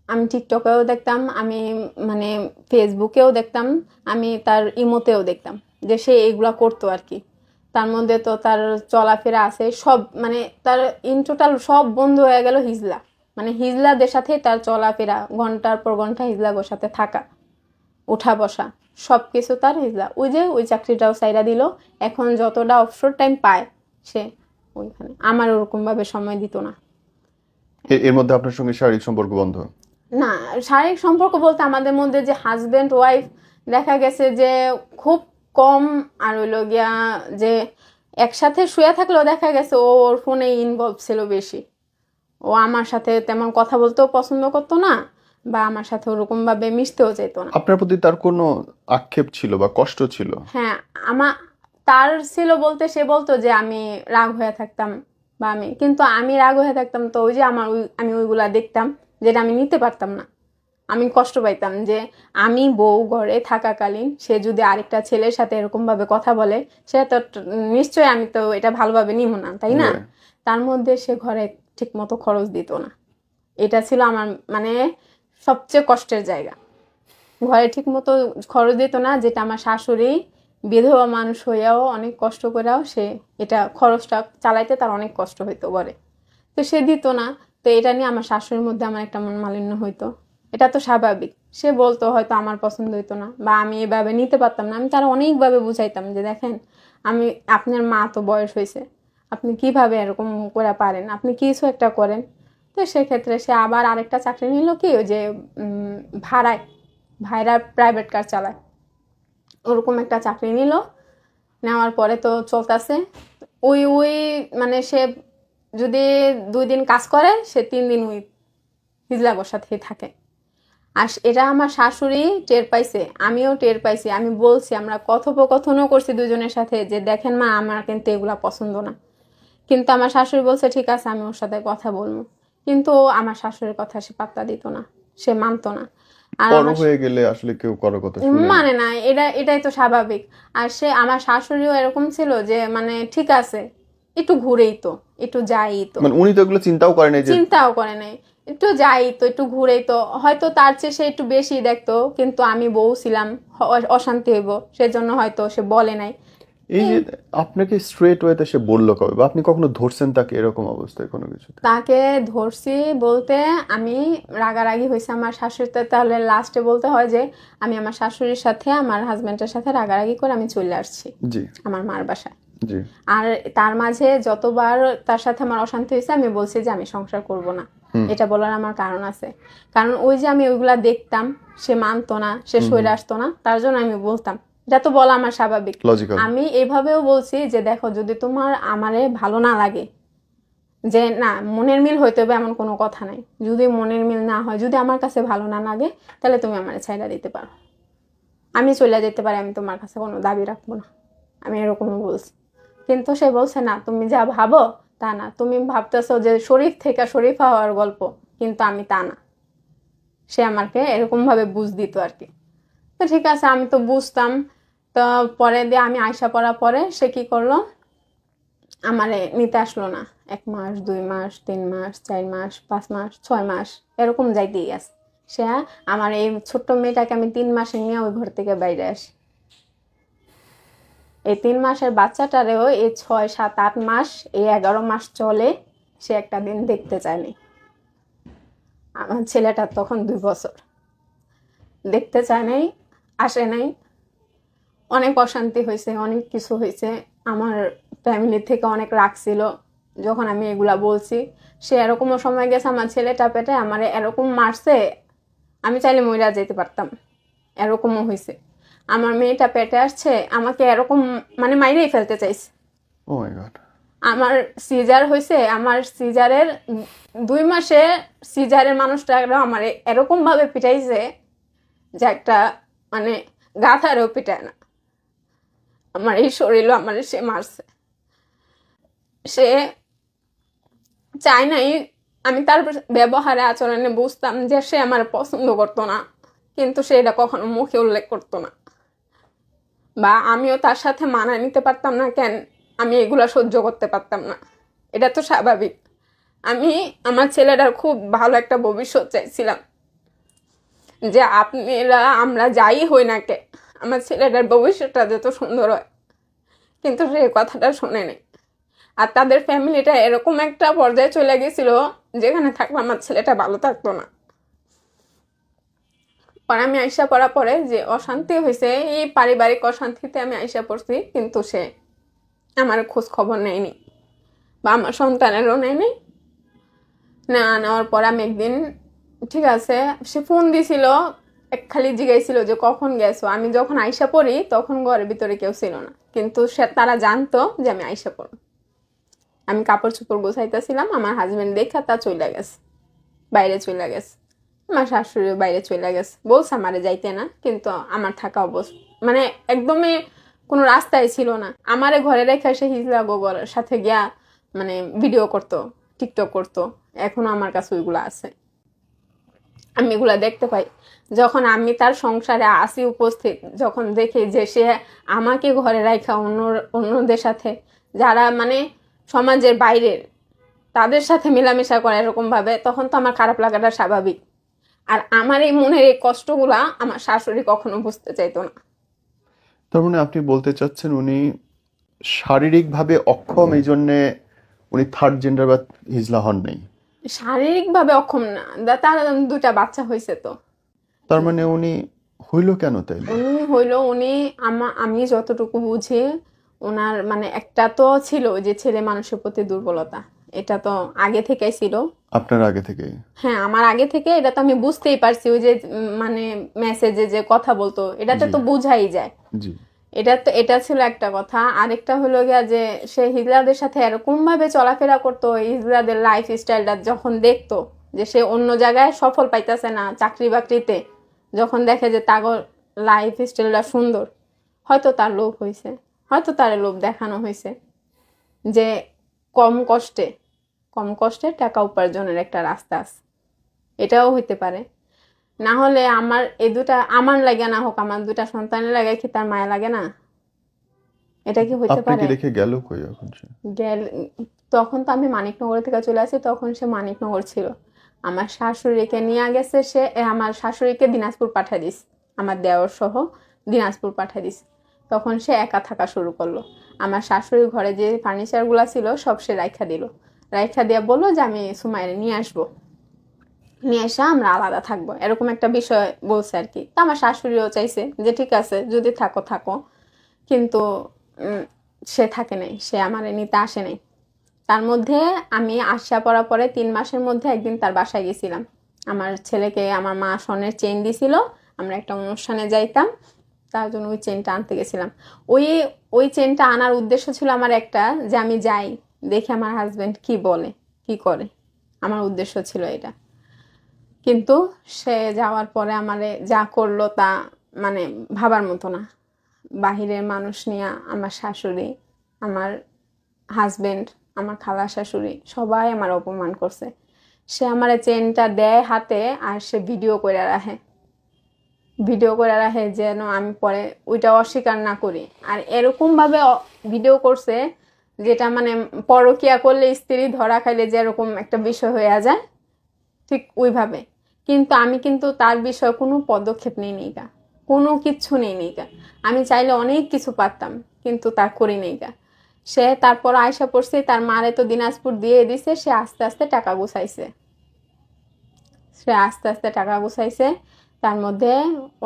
আমি টিকটকেও দেখতাম, আমি মানে ফেসবুকেও দেখতাম, আমি তার ইমোতেও দেখতাম যে সে এগুলা করতো আর কি। তার মধ্যে তো তার চলাফেরা আছে সব, মানে তার ইন টোটাল সব বন্ধ হয়ে গেল হিজলা, মানে হিজলাদের সাথে তার চলাফেরা, ঘন্টার পর ঘন্টা হিজলাগোর সাথে থাকা, উঠা বসা সবকিছু তার হিজলা। ওই চাকরিটাও সাইরা দিল, এখন যতটা অবসর টাইম পায় সে ওইখানে। আমার ওরকম ভাবে সময় দিত না। এর মধ্যে আপনার সঙ্গে শারীরিক সম্পর্ক বন্ধ? না, শারীরিক সম্পর্ক বলতে আমাদের মধ্যে যে হাজবেন্ড ওয়াইফ দেখা গেছে যে খুব কম, আর হইলো গিয়া যে একসাথে শুয়ে থাকলেও দেখা গেছে ওর ফোনে ইনভলভ ছিল বেশি। ও আমার সাথে তেমন কথা বলতেও পছন্দ করতো না, বা আমার সাথে ওরকম ভাবে মিশতেও চাইতো না। আপনার প্রতি তার কোনো আক্ষেপ ছিল বা কষ্ট ছিল? হ্যাঁ, তার ছিল বলতে সে বলতো যে আমি রাগ হয়ে থাকতাম, বা কিন্তু আমি রাগ হয়ে থাকতাম তো ওই যে আমি ওইগুলা দেখতাম যেটা আমি নিতে পারতাম না। আমি কষ্ট পাইতাম যে আমি বউ ঘরে থাকাকালীন সে যদি আরেকটা ছেলের সাথে এরকম ভাবে কথা বলে, সে তো নিশ্চয়ই আমি তো এটা ভালোভাবে নিব না, তাই না? তার মধ্যে সে ঘরে ঠিক মতো খরচ দিত না, এটা ছিল আমার মানে সবচেয়ে কষ্টের জায়গা। ঘরে ঠিক মতো খরচ দিত না, যেটা আমার শাশুড়ি বিধবা মানুষ হইয়াও অনেক কষ্ট করেও সে এটা খরচটা চালাইতে তার অনেক কষ্ট হইতো ঘরে, তো সে দিত না। তো এটা নিয়ে আমার শাশুড়ির মধ্যে আমার একটা মন মালিন্য হইতো, এটা তো স্বাভাবিক। সে বলতো হয়তো আমার পছন্দ হইতো না বা আমি এভাবে নিতে পারতাম না। আমি তার অনেকভাবে বুঝাইতাম যে দেখেন আপনার মা তো বয়স হয়েছে, আপনি কিভাবে এরকম করে পারেন, আপনি কিছু একটা করেন। তো সেক্ষেত্রে সে আবার আরেকটা চাকরি নিল, কি ওই যে ভাইরা প্রাইভেট কার চালায়, ওরকম একটা চাকরি নিল, নেওয়ার পরে তো চলতেছে ওই ওই মানে সে যদি 2 দিন কাজ করে সে 3 দিন ওই হিজলাগোর সাথেই থাকে। আর এটা আমার শাশুড়ি টের পাইছে, আমিও টের পাইছি, আমি বলছি, আমরা কথোপকথনও করছি দুজনের সাথে যে দেখেন মা আমার কিন্তু এগুলা পছন্দ না। কিন্তু আমার শাশুড়ি বলছে ঠিক আছে আমি ওর সাথে কথা বলবো, কিন্তু আমার শাশুড়ির কথা সে পাত্তা দিত না, সে মানতো না। আর বড় হয়ে গেলে আসলে কেউ কারো কথা শুনে মানে না, এটাই তো স্বাভাবিক। আর সে আমার শাশুড়িও এরকম ছিল যে মানে ঠিক আছে একটু ঘুরেই তো, একটু যাই তো, মানে উনি তো এগুলো চিন্তাও করে নাই, চিন্তাও করে নাই, একটু যাই তো, একটু ঘুরেই তো, হয়তো তার চেয়ে সে একটু বেশি দেখতো, কিন্তু আমি বউ ছিলাম, অশান্তি হইব সেজন্য হয়তো সে বলে নাই। এই যে আপনাকে স্ট্রেট ওয়েতে সে বললো কবে, বা আপনি কখনো ধরছেন তাকে এরকম অবস্থায় কোনো কিছু? তাকে ধরছি বলতে আমি রাগারাগি হয়েছে আমার শাশুড়িতে, তাহলে লাস্টে বলতে হয় যে আমি আমার শাশুড়ির সাথে আমার হাজবেন্ডের সাথে রাগারাগি করে আমি চলে আসছি জি আমার মার বাসায়। জি। আর তার মাঝে যতবার তার সাথে আমার অশান্তি হয়েছে আমি বলছি যে আমি সংসার করব না। এটা বলার আমার কারণ আছে, কারণ ওই যে আমি ওইগুলা দেখতাম, সে মানতো না, সে সইরে আসতো না, তার জন্য আমি বলতাম। এটা তো বলা আমার স্বাভাবিক। আমি এইভাবেও বলছি যে দেখো যদি তোমার আমারে ভালো না লাগে, যে না মনের মিল হইতে হবে এমন কোনো কথা নাই, যদি মনের মিল না হয়, যদি আমার কাছে ভালো না লাগে, তাহলে তুমি আমারে ছাইড়া দিতে পারো, আমি চলে যেতে পারি, আমি তোমার কাছে কোনো দাবি রাখবো না, আমি এরকমও বলছি। কিন্তু সে বলছে না তুমি যা ভাবো তা না, তুমি ভাবতেছো যে শরীফ থেকে শরীফা হওয়ার গল্প, কিন্তু আমি তা না। সে আমাকে এরকম ভাবে বুঝ দিত আর কি। তো ঠিক আছে আমি তো বুঝতাম। তো পরে দিয়ে আমি আয়সা পড়ার পরে সে কি করলো, আমারে নিতে আসলো না 1 মাস 2 মাস 3 মাস 4 মাস 5 মাস 6 মাস এরকম যাইতেই গেছে। সে আমার এই ছোট্ট মেয়েটাকে আমি 3 মাসে নিয়ে ওই ঘর থেকে বাইরে আসি। এই 3 মাসের বাচ্চাটারেও এই 6 7 8 মাস এই 11 মাস চলে, সে একটা দিন দেখতে চায়নি। আমার ছেলেটার তখন 2 বছর, দেখতে চায় নাই, আসে নাই, অনেক অশান্তি হয়েছে, অনেক কিছু হয়েছে, আমার ফ্যামিলি থেকে অনেক রাগ ছিল যখন আমি এগুলা বলছি। সে এরকমও সময় গেছে আমার ছেলেটা পেটে আমার এরকম মারছে, আমি চাইলে মইরা যেতে পারতাম, এরকমও হয়েছে। আমার মেয়েটা পেটে আসছে, আমাকে এরকম মানে মাইরেই ফেলতে চাইছে। ও মাই গড। আমার সিজার হয়েছে, আমার সিজারের 2 মাসে সিজারের মানুষটা আমার এরকম ভাবে পিটাইছে যে একটা মানে গাথারেও পিটায় না, আমার এই শরীরও আমার সে মারছে। সে চায় নাই, আমি তার ব্যবহারে আচরণে বুঝতাম যে সে আমার পছন্দ করতো না, কিন্তু সে এটা কখনো মুখে উল্লেখ করতো না, বা আমিও তার সাথে মানায় নিতে পারতাম না। কেন আমি এগুলা সহ্য করতে পারতাম না, এটা তো স্বাভাবিক। আমি আমার ছেলেটার খুব ভালো একটা ভবিষ্যৎ চাইছিলাম, যে আপনারা আমরা যাই হই না কে আমার ছেলেটার ভবিষ্যৎটা যত সুন্দর হয়, কিন্তু সে কথাটা শোনে নেই। আর তাদের ফ্যামিলিটা এরকম একটা পর্যায়ে চলে গেছিল যেখানে থাকলে আমার ছেলেটা ভালো থাকতো না। পরে আমি আইসা পড়া পরে যে অশান্তি হয়েছে, এই পারিবারিক অশান্তিতে আমি আইসা পড়ছি, কিন্তু সে আমার খোঁজ খবর নেয়নি বা আমার সন্তানেরও নেয়নি। না নেওয়ার পর আমি একদিন ঠিক আছে সে ফোন দিছিল, খালি জিগাইছিল যে কখন গেছো। আমি যখন আইসা পড়ি তখন ঘরের ভিতরে কেউ ছিল না, কিন্তু সে তারা জানতো যে আমি আইসা পড়ি। আমি কাপড় চোপড় গোছাইতেছিলাম, আমার হাজবেন্ড দেখা তা চলে গেছে, বাইরে চলে গেছে। আমার শাশুড়িও বাইরে চলে গেছে, বলছে আমারে যাইতে না, কিন্তু আমার থাকা অবস্থা মানে একদমই কোনো রাস্তায় ছিল না। আমারে ঘরে রেখে সে হিজলা গোবরের সাথে গিয়া মানে ভিডিও করতো, টিকটক করতো, এখনো আমার কাছে ওইগুলো আছে, আমি এগুলা দেখতে পাই। যখন আমি তার সংসারে আসি উপস্থিত, যখন দেখি যে সে আমাকে ঘরে রাখা অন্যদের সাথে যারা মানে সমাজের বাইরের তাদের সাথে মেলামেশা করে এরকম ভাবে, তখন তো আমার খারাপ লাগাটা স্বাভাবিক। আর আমার এই মনের এই কষ্টগুলা আমার শাশুড়ি কখনো বুঝতে চাইতো না। তার মানে আপনি বলতে চাচ্ছেন উনি শারীরিকভাবে অক্ষম, এই জন্যে উনি থার্ড জেন্ডার বা হিজলা হন নাই? শারীরিকভাবে অক্ষম না, তার 2টা বাচ্চা হয়েছে। তো তার মানে উনি হইল কেন তাইলে? উনি হইলো উনি আমি যতটুকু বুঝি ওনার মানে একটা তো ছিল যে ছেলে মানুষের প্রতি দুর্বলতা, এটা তো আগে থেকেই ছিল। আপনার আগে থেকে? হ্যাঁ, আমার আগে থেকে। এটা তো আমি বুঝতেই পারছি, ওই যে মানে মেসেজে যে কথা বলতো, এটাতে তো বুঝাই যায়। জি। এটা ছিল একটা কথা। আরেকটা হলো গিয়া যে সে হিজড়াদের সাথে এরকম ভাবে চলাফেরা করতো, হিজড়াদের লাইফ স্টাইলটা যখন দেখতো যে সে অন্য জায়গায় সফল পাইতেছে না চাকরি বাকরিতে, যখন দেখে যে তার লাইফ স্টাইলটা সুন্দর, হয়তো তার লোভ হয়েছে, হয়তো তার লোভ দেখানো হয়েছে যে কম কষ্টে টাকা উপার্জনের একটা রাস্তা আছে, এটাও হইতে পারে। না হলে আমার এই দুটা আমার লাগে না হোক, আমার দুটা সন্তানের লাগে কি তার মায়া লাগে না? এটা কি হইতে পারে? আপনাকে রেখে গেল কই এখন সে? তখন তো আমি মানিকনগর থেকে চলে আসি, তখন সে মানিকনগর ছিল। আমার শাশুড়িকে নিয়ে গেছে সে, আমার শাশুড়িকে দিনাজপুর পাঠিয়ে দিস, আমার দেওর সহ দিনাজপুর পাঠিয়ে দিস। তখন সে একা থাকা শুরু করলো। আমার শাশুড়ির ঘরে যে ফার্নিচারগুলো ছিল সব সে রাইখা দিল। রাইখা দিয়ে বললো যে আমি সুমাইরে নিয়ে আসবো, নিয়ে এসে আমরা আলাদা থাকবো, এরকম একটা বিষয় বলছে আর কি। তা আমার শাশুড়িও চাইছে যে ঠিক আছে যদি থাকো থাকো, কিন্তু সে থাকে নাই, সে আমার নিতে আসে নাই। তার মধ্যে আমি আসা পড়ার পরে 3 মাসের মধ্যে একদিন তার বাসায় গেছিলাম। আমার ছেলেকে আমার মা স্বর্ণের চেইন দিছিল, আমরা একটা অনুষ্ঠানে যাইতাম, তার জন্য ওই চেনটা আনতে গেছিলাম। ওই চেনটা আনার উদ্দেশ্য ছিল আমার একটা, যে আমি যাই দেখি আমার হাজবেন্ড কি বলে কি করে, আমার উদ্দেশ্য ছিল এটা। কিন্তু সে যাওয়ার পরে আমারে যা করলো তা মানে ভাবার মতো না। বাহিরের মানুষ নিয়ে আমার শাশুড়ি, আমার হাজবেন্ড, আমার খালা শাশুড়ি সবাই আমার অপমান করছে। সে আমার চেনটা দেয় হাতে আর সে ভিডিও করে রাখে যেন আমি পরে ওইটা অস্বীকার না করি। আর এরকম ভাবে ভিডিও করছে যেটা মানে পরকিয়া করলে স্ত্রী ধরা খাইলে যেরকম একটা বিষয় হয়ে যায়, ঠিক ওইভাবে। কিন্তু আমি কিন্তু তার বিষয়ে কোনো পদক্ষেপ নিই গা, কোনো কিচ্ছু নেই গা। আমি চাইলে অনেক কিছু পারতাম, কিন্তু তা করি নেই গা। সে তারপর আয়সা পড়ছে, তার মারে তো দিনাজপুর দিয়ে দিছে, সে আস্তে আস্তে টাকা গুছাইছে। তার মধ্যে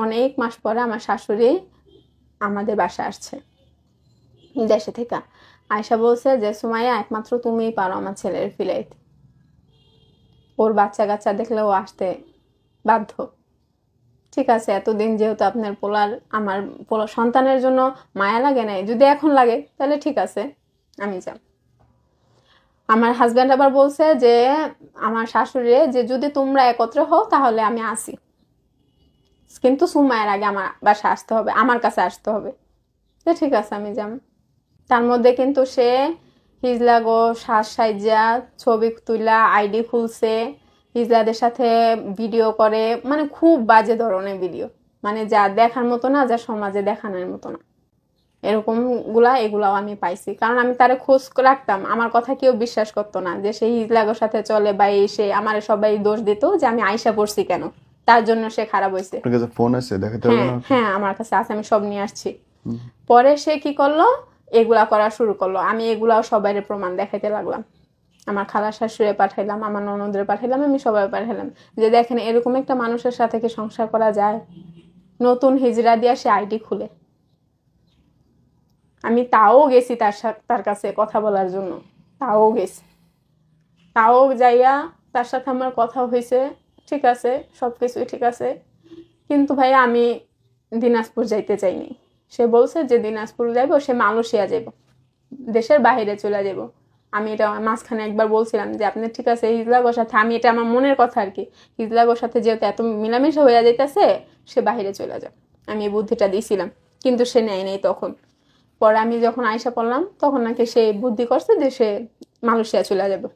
অনেক মাস পরে আমার শাশুড়ি আমাদের বাসায় আসছে দেশে থেকে। আয়সা বলছে যে সুমাইয়া, একমাত্র তুমিই পারো আমার ছেলের ফিলাইতে, ওর বাচ্চা কাচ্চা দেখলে ও আসতে বাধ্য। ঠিক আছে, এতদিন যেহেতু আপনার আমার সন্তানের জন্য মায়া লাগে নাই, যদি এখন লাগে তাহলে ঠিক আছে আমি যাব। আমার হাজব্যান্ড আবার বলছে যে আমার শাশুড়ি যে যদি তোমরা একত্রে হও তাহলে আমি আসি, কিন্তু সুমায়ের আগে আমার বাসায় আসতে হবে, আমার কাছে আসতে হবে। তো ঠিক আছে আমি যাব। তার মধ্যে কিন্তু সে হিজলাগো সাজসজ্জা ছবি তুলা আইডি খুলছে, হিজলাদের সাথে ভিডিও করে, মানে খুব বাজে ধরনের ভিডিও, মানে যা দেখার মতো না, যা সমাজে দেখানোর মতো না, এগুলাও আমি পাইছি। কারণ আমি তারে খোঁজ রাখতাম, আমার কথা কেউ বিশ্বাস করতো না যে সে হিজলাগোর সাথে চলে, বা এসে আমার সবাই দোষ দিত যে আমি আয়সা পড়ছি কেন, তার জন্য সে খারাপ হয়েছে। ফোন আছে দেখাতে হবে না? হ্যাঁ আমার কাছে আছে, আমি সব নিয়ে আসছি। পরে সে কি করলো, এগুলা করা শুরু করলো। আমি এগুলাও সবাই প্রমাণ দেখাইতে লাগলাম, আমার খালা শাশুড়ি পাঠাইলাম, আমার ননদের পাঠাইলাম, আমি সবাই পাঠাইলাম যে দেখেন এরকম একটা মানুষের সাথে কি সংসার করা যায়। নতুন হিজড়া দিয়া সে আইডি খুলে, আমি তাও গেছি তার কাছে কথা বলার জন্য, তাও যাইয়া তার সাথে আমার কথা হয়েছে, ঠিক আছে সবকিছুই ঠিক আছে। কিন্তু ভাই আমি দিনাজপুর যাইতে চাইনি। সে বলছে যে দিনাজপুর যাইব, সে মালয়েশিয়া যাইব, দেশের বাইরে চলে যাব। আমি এটা মাঝখানে একবার বলছিলাম যে আপনি ঠিক আছে হিজলাগোর সাথে, আমি এটা আমার মনের কথা আর কি, হিজলাগোর সাথে যেহেতু এত মিলামেশা হয়ে যাইতেছে, সে বাইরে চলে যাবে, আমি এই বুদ্ধিটা দিয়েছিলাম, কিন্তু সে নেয় নেই তখন। পরে আমি যখন আয়সা পড়লাম তখন নাকি সে বুদ্ধি করছে যে সে মালয়েশিয়া চলে যাবে।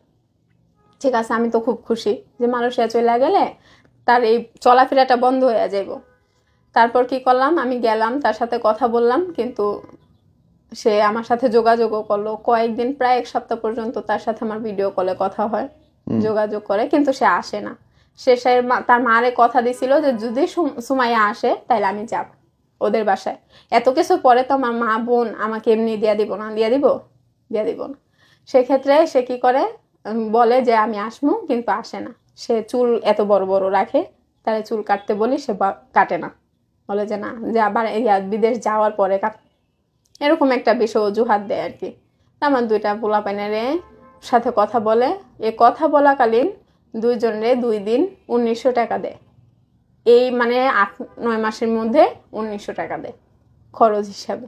ঠিক আছে, আমি তো খুব খুশি যে মালয়েশিয়া চলে গেলে তার এই চলাফেরাটা বন্ধ হয়ে যাব। তারপর কি করলাম, আমি গেলাম, তার সাথে কথা বললাম, কিন্তু সে আমার সাথে যোগাযোগও করলো কয়েকদিন, প্রায় 1 সপ্তাহ পর্যন্ত তার সাথে আমার ভিডিও কলে কথা হয়, যোগাযোগ করে, কিন্তু সে আসে না। সে তার মারে কথা দিছিল যে যদি সুমাইয়া আসে তাহলে আমি যাব ওদের বাসায়। এত কিছু পরে তো আমার মা বোন আমাকে এমনি দিয়ে দিব না। সেক্ষেত্রে সে কি করে, বলে যে আমি আসমু, কিন্তু আসে না। সে চুল এত বড় বড় রাখে, তারে চুল কাটতে বলি সে কাটে না, বলে যে না, যে আবার বিদেশ যাওয়ার পরে এরকম একটা বিষয় অজুহাত দেয় আর কি। আমার 2টা পোলাপাইনের সাথে কথা বলে, এ কথা বলাকালীন দুইজনে 2 দিন 1900 টাকা দেয়। এই মানে 8-9 মাসের মধ্যে 1900 টাকা দেয় খরচ হিসাবে।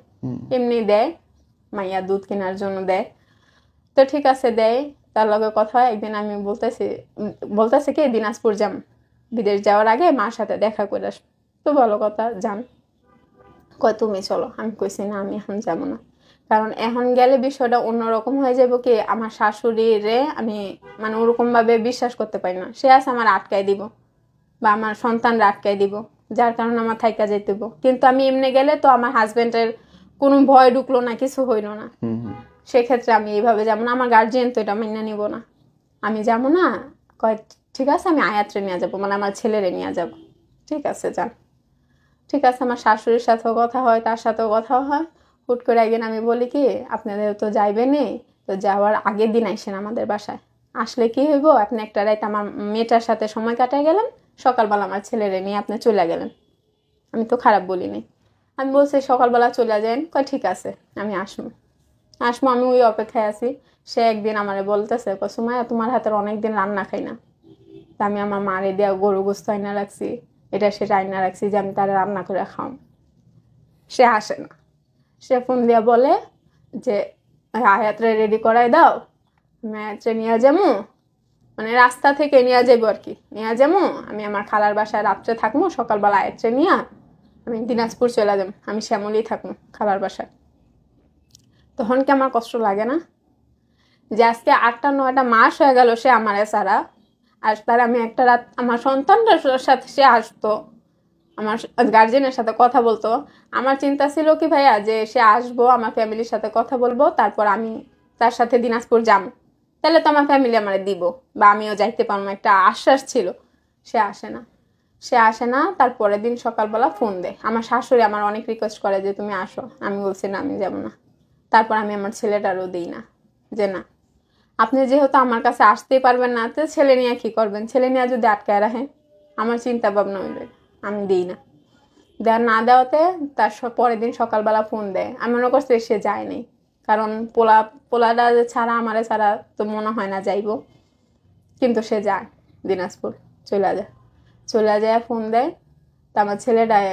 এমনি দেয়, মাইয়া দুধ কেনার জন্য দেয়। তো ঠিক আছে দেয়, তার লগে কথা হয়। একদিন আমি বলতেছে কি দিনাজপুর যাম, বিদেশ যাওয়ার আগে মার সাথে দেখা করে আসবো। তো ভালো কথা, যান। কয় তুমি চলো। আমি কইছি না, আমি এখন যাবো না, কারণ এখন গেলে বিষয়টা অন্যরকম হয়ে যাবো। কি আমার শাশুড়িরে আমি মানে ওরকম ভাবে বিশ্বাস করতে পারি না। সে আছে আমার আটকাই দিব বা আমার সন্তানরা আটকাই দিব, যার কারণে আমার থাইকা যেতে হইব। কিন্তু আমি এমনি গেলে তো আমার হাজবেন্ডের কোনো ভয় ঢুকলো না, কিছু হইলো না। সেক্ষেত্রে আমি এইভাবে যাবো না, আমার গার্জিয়ান তো এটা মেনে নিব না, আমি যাবো না। কয় ঠিক আছে আমি আয়াত্রে নিয়ে যাবো, মানে আমার ছেলেরে নিয়ে যাবো। ঠিক আছে যান। ঠিক আছে, আমার শাশুড়ির সাথেও কথা হয়, তার সাথেও কথা হয়। হুট করে একদিন আমি বলি কি আপনাদের তো যাইবেনই, তো যাওয়ার আগের দিন আইসেন আমাদের বাসায়। আসলে কি হইব, আপনি একটা রাত আমার মেয়েটার সাথে সময় কাটাই গেলেন, সকালবেলা আমার ছেলেরে নিয়ে আপনি চলে গেলেন। আমি তো খারাপ বলিনি, আমি বলছি সকালবেলা চলে যান। কয় ঠিক আছে আমি আসবো। আমি ওই অপেক্ষায় আছি। সে একদিন আমারে বলতেছে, সুমাইয়া তোমার হাতের অনেকদিন রান্না খাই না। তা আমি আমার মারে দেওয়া গরু গোস্ত আইনা রাখছি, এটা সেটা আইনা রাখছি যে আমি তারা রান্না করে খাও। সে আসে না। সে ফোন দিয়া বলে যে আয়াত্রে রেডি করাই দাও, ম্যাচে নিয়ে যাবো, মানে রাস্তা থেকে নিয়ে যাবো আর কি, নিয়ে যাবো। আমি আমার খালার বাসায় রাত্রে থাকবো, সকালবেলা আয়াত্রে নিয়ে আমি দিনাজপুর চলে যাবো, আমি শ্যামলি থাকবো খালার বাসায়। তখন কি আমার কষ্ট লাগে না যে আজকে 8-9 মাস হয়ে গেল সে আমার সারা। আর তার আমি একটা রাত আমার সন্তানটার সাথে সে আসতো, আমার গার্জেনের সাথে কথা বলতো। আমার চিন্তা ছিল কি ভাইয়া যে সে আসবো, আমার ফ্যামিলির সাথে কথা বলবো, তারপর আমি তার সাথে দিনাজপুর যাবো, তাহলে তো আমার ফ্যামিলি আমার দিব বা আমিও যাইতে পারবো, একটা আশ্বাস ছিল। সে আসে না। তারপরের দিন সকালবেলা ফোন দেয়। আমার শাশুড়ি আমার অনেক রিকোয়েস্ট করে যে তুমি আসো, আমি বলছি না আমি যাবো না। তারপর আমি আমার ছেলেটারও দিই না, যে না আপনি যেহেতু আমার কাছে আসতেই পারবেন না, তো ছেলে নিয়ে কি করবেন, ছেলে নিয়ে যদি আটকায় রাখেন আমার চিন্তা ভাবনা হইবে, আমি দিই না। না দেওয়াতে তার পরের দিন সকালবেলা ফোন দেয়। আমি মনে করছি সে যায়নি, কারণ পোলাটা ছাড়া আমারে ছাড়া তো মনে হয় না যাইব। কিন্তু সে যায় দিনাজপুর, চলে যায় ফোন দেয়। তা আমার ছেলেটায়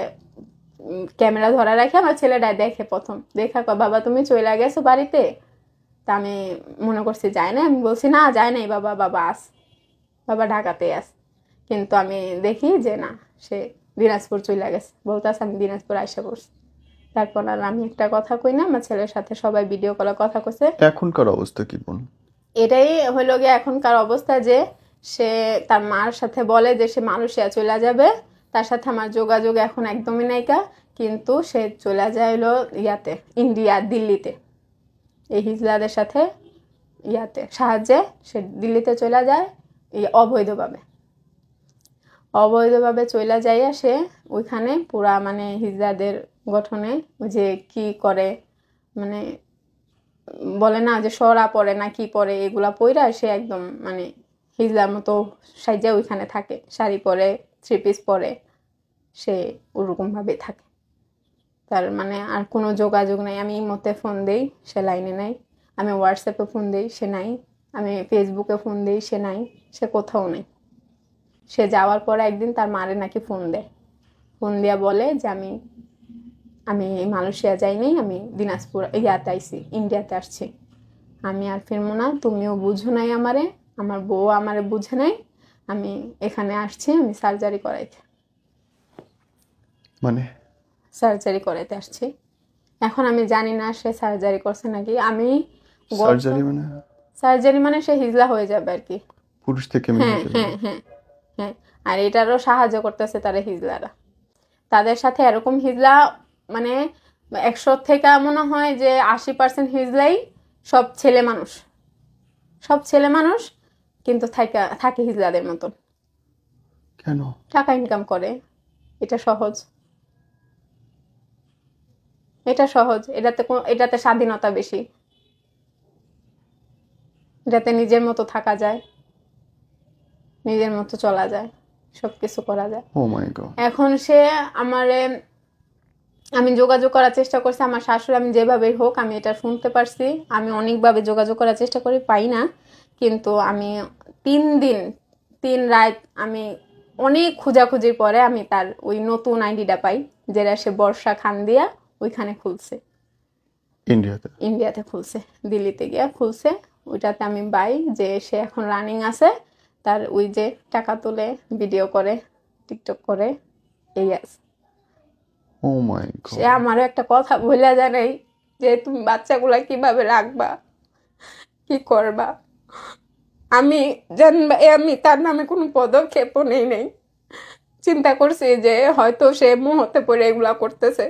ক্যামেরা ধরা রাখে, আমার ছেলেটায় দেখে, প্রথম দেখা কয় বাবা তুমি চলে গেছো বাড়িতে। তা আমি মনে করছি যায় না, আমি বলছি না যায় নাই বাবা, বাবা ঢাকাতে আস। কিন্তু আমি দেখি যে না, সে দিনাজপুর চলে গেছে, বলতেছে আমি দিনাজপুর আইসা পড়ছি। তারপর আর আমি একটা কথা কই না, আমার ছেলের সাথে সবাই ভিডিও কলে কথা কইছে। এখনকার অবস্থা কি বোন? এটাই হইল গিয়ে এখনকার অবস্থা, যে সে তার মার সাথে বলে যে সে মালয়েশিয়া চলে যাবে, তার সাথে আমার যোগাযোগ এখন একদমই নাইকা। কিন্তু সে চলে যায় হলো ইয়াতে, ইন্ডিয়া, দিল্লিতে। এই হিজলাদের সাথে সাহায্যে সে দিল্লিতে চলে যায় অবৈধভাবে চলে যাইয়া সে ওইখানে পুরা মানে হিজলাদের গঠনে যে কি করে, মানে বলে না যে সরা পরে না কি পরে, এগুলা পইরা সে একদম মানে হিজলার মতো সাইজা ওইখানে থাকে, শাড়ি পরে, 3 পিস পরে, সে ওরকম ভাবে থাকে। তার মানে আর কোনো যোগাযোগ নাই। আমি ইমোতে ফোন দেই, সে লাইনে নাই। আমি হোয়াটসঅ্যাপে ফোন দেই, সে নাই। আমি ফেসবুকে ফোন দেই, সে নাই। সে কোথাও নেই। সে যাওয়ার পরে একদিন তার মারে নাকি ফোন দেয়, ফোন দিয়া বলে যে আমি মালয়েশিয়া যাইনি, আমি দিনাজপুর ইয়াতে আইছি, ইন্ডিয়াতে আসছি, আমি আর ফিরবো না, তুমিও বুঝো নাই আমারে, আমার বউ আমারে বুঝে নাই, আমি এখানে আসছি আমি সার্জারি করাইতে, মানে সার্জারি করাইতে আসছি। এখন আমি জানি না সে সার্জারি করছে নাকি। আমি সার্জারি মানে সে হিজলা হয়ে যাবে আর কি, পুরুষ থেকে হ্যাঁ হ্যাঁ হ্যাঁ হ্যাঁ। আর এটারও সাহায্য করতেছে তারা হিজলারা। তাদের সাথে এরকম হিজলা মানে 100 থেকে মনে হয় যে 80% হিজলাই সব ছেলে মানুষ, কিন্তু থাকে হিজলাদের মতন। কেন? টাকা ইনকাম করে, এটা সহজ, এটাতে স্বাধীনতা বেশি, এটাতে নিজের মতো থাকা যায়, নিজের মতো চলা যায়, সবকিছু করা যায়। ও মাই গড। এখন সে আমি যোগাযোগ করার চেষ্টা করছি, আমার শাশুড়ি, আমি যেভাবে হোক আমি এটা শুনতে পারছি, আমি অনেকভাবে যোগাযোগ করার চেষ্টা করি, পাই না। কিন্তু আমি রাত আমি অনেক খোঁজাখুঁজির পরে আমি তার ওই নতুন আইডিটা পাই, যেটা সে বর্ষা খান দিয়া ওইখানে খুলছে, ইন্ডিয়াতে খুলছে, দিল্লিতে গিয়া খুলছে। ওইটাতে আমি পাই যে সে এখন রানিং আছে, তার ওই যে টাকা তুলে ভিডিও করে, টিকটক করে, এই আছে। ও মাই গড। সে আমারও একটা কথা বলে জানাই যে তুমি বাচ্চাগুলা কিভাবে রাখবা, কি করবা। আমি জানবা আমি তার নামে কোনো পদক্ষেপও নেই। চিন্তা করছি যে হয়তো সে মুহূর্তে পড়ে এগুলা করতেছে,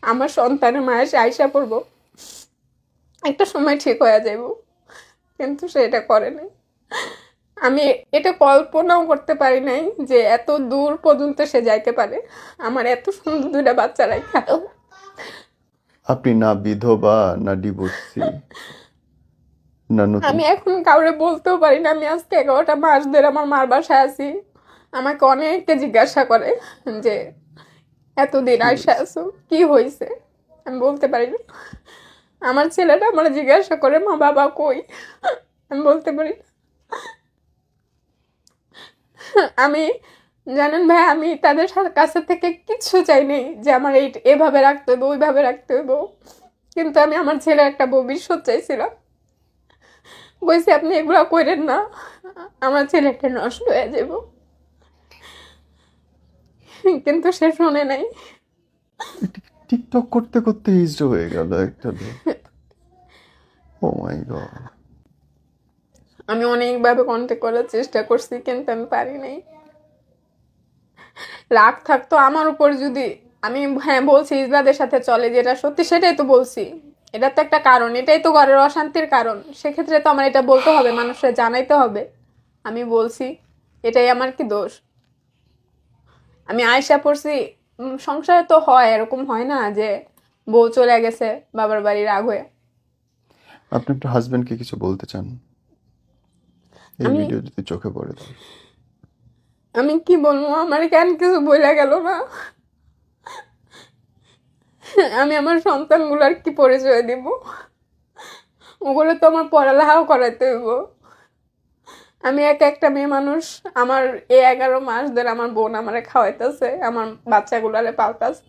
আমার সন্তানের মায়ের আইসা পড়বো, একটা সময় ঠিক হয়ে যাইব, কিন্তু সে এটা করে নাই। আমি এটা কল্পনাও করতে পারি নাই যে এত দূর পর্যন্ত সে যাইতে পারে, আমার এত সুন্দর দুইটা বাচ্চা রাখা। আপনি না বিধবা না ডিভোর্সি না নতুন? আমি এখন কাউরে বলতেও পারি না। আমি আজকে 11টা মাস ধরে আমার মার বাসায় আছি। আমাকে অনেকে জিজ্ঞাসা করে যে এতদিন আইসা আছো, কি হয়েছে, আমি বলতে পারি না। আমার ছেলেটা আমার জিজ্ঞাসা করে মা বাবা কই, আমি বলতে পারি না। আমি জানেন ভাই, আমি তাদের কাছে থেকে কিচ্ছু চাইনি যে আমার এভাবে রাখতে হইব, ওইভাবে রাখতে হইব, কিন্তু আমি আমার ছেলে একটা ভবিষ্যৎ চাইছিলাম। বলছি আপনি এগুলা করেন না, আমার ছেলেটা নষ্ট হয়ে যাব, কিন্তু সে শুনে নাই। টিকটক করতে করতে হিজড়া হয়ে গেল একটা। ও মাই গড। আমি অনেকভাবে কন্ট্যাক্ট করার চেষ্টা করছি, কিন্তু আমি পারি নাই। রাগ থাকতো আমার উপর যদি আমি হ্যাঁ বলছি ইসলাদের সাথে চলে, যেটা সত্যি সেটাই তো বলছি, এটা তো একটা কারণ, এটাই তো ঘরের অশান্তির কারণ, সেক্ষেত্রে তো আমার এটা বলতে হবে, মানুষের জানাইতে হবে। আমি বলছি, এটাই আমার কি দোষ? আমি আয়সা পড়ছি, সংসারে তো হয়, এরকম হয় না যে বউ চলে গেছে বাবার বাড়ি রাগ হয়ে। আপনি আপনার হাজবেন্ডকে কিছু বলতে চান? এই ভিডিও যদি চোখে পড়ে তো আমি কি বলবো, আমার কেন কিছু বইলা গেল না? আমি আমার সন্তানগুলার কি পরিচয় দিব? ওগুলো তো আমার পড়ালেখাও করাইতে হইব। আমি একটা মেয়ে মানুষ, আমার 11 মাস ধরে আমার বোন আমারে খাওয়াইতেছে, আমার বাচ্চাগুলারে পালতাছে,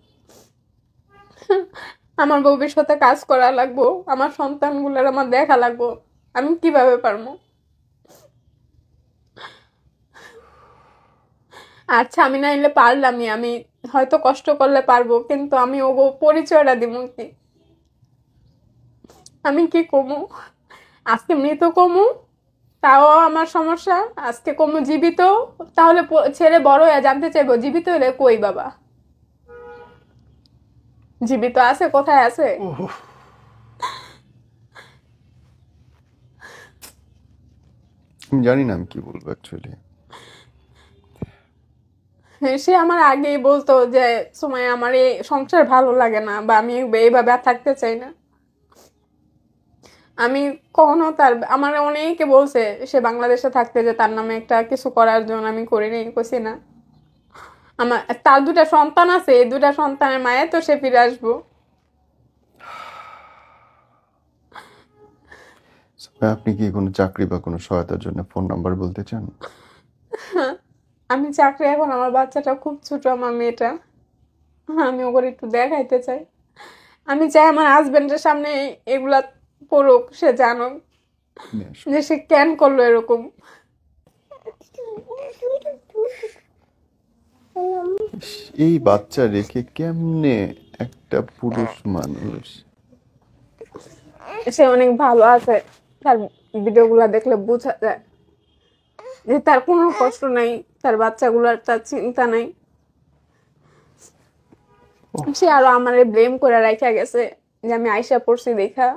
আমার ভবিষ্যতে কাজ করা লাগবো, আমার সন্তানগুলার আমার দেখা লাগবো, আমি কিভাবে পারবো? আচ্ছা আমি নাইলে পারলামই, আমি হয়তো কষ্ট করলে পারবো, কিন্তু আমি ওগো পরিচয়টা দিব কি? আমি কি কমু? আজকে মৃত কমু তাও আমার সমস্যা, আজকে কমু জীবিত, তাহলে ছেলে বড় হয়ে জানতে চাইবো জীবিত হলে কই বাবা, জীবিত আছে, কোথায় আছে? আমি জানি না আমি কি বলবো অ্যাকচুয়ালি। সে আমার আগেই বলতো যে সময় আমার এই সংসার ভালো লাগে না, বা আমি এইভাবে আর থাকতে চাই না। আমি কখনো আমার অনেকে বলছে সে বাংলাদেশে থাকতে যে তার নামে একটা কিছু করার জন্য, আমি করিনি, কইছি না। আমার তার 2টা সন্তান আছে, এই 2টা সন্তানের মায়ে তো সে ফিরে আসবো। আপনি কি কোনো চাকরি বা কোনো সহায়তার জন্য ফোন নাম্বার বলতে চান? আমি চাকরি, এখন আমার বাচ্চাটা খুব ছোট, আমার মেয়েটা, আমি ওকে একটু দেখাইতে চাই। আমি চাই আমার হাজবেন্ডের সামনে এগুলা পড়ুক, সে জানুক যে সে কেন করলো এরকম। এই বাচ্চা রেখে কেমনে একটা পুরুষ মানুষ? সে অনেক ভালো আছে, তার ভিডিওগুলা দেখলে বোঝা যায় যে তার কোনো কষ্ট নাই, তার বাচ্চাগুলার তার চিন্তা নাই। সে আরো আমারে ব্লেম করে রাখা গেছে যে আমি আইসা পড়ছি দেখা,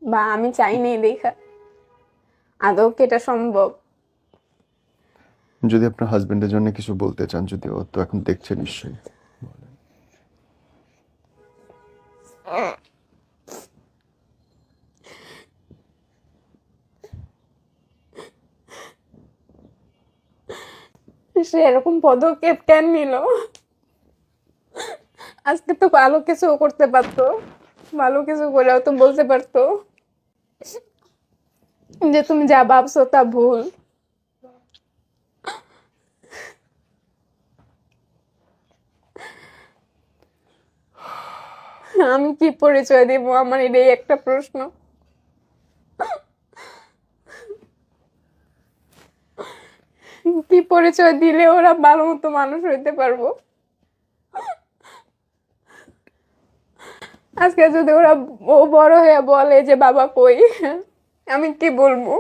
বা আমি চাইনি দেখা। আদৌ কি এটা সম্ভব? যদি আপনার হাজবেন্ডের জন্য কিছু বলতে চান, যদি ও তো এখন দেখছে নিশ্চয়ই। সে এরকম পদক্ষেপ কেন নিল? আজকে তো ভালো কিছু করতে পারতো, ভালো কিছু করেও তো বলতে পারতো যে তুমি যা ভাবছো তা ভুল। আমি কি পরিচয় দেব? আমার এটাই একটা প্রশ্ন। কি পরিচয় দিলে ওরা ভালো মতো মানুষ হইতে পারবো? আজকে যদি ওরা ও বড় হয়ে বলে যে বাবা কই, আমি কি বলবো?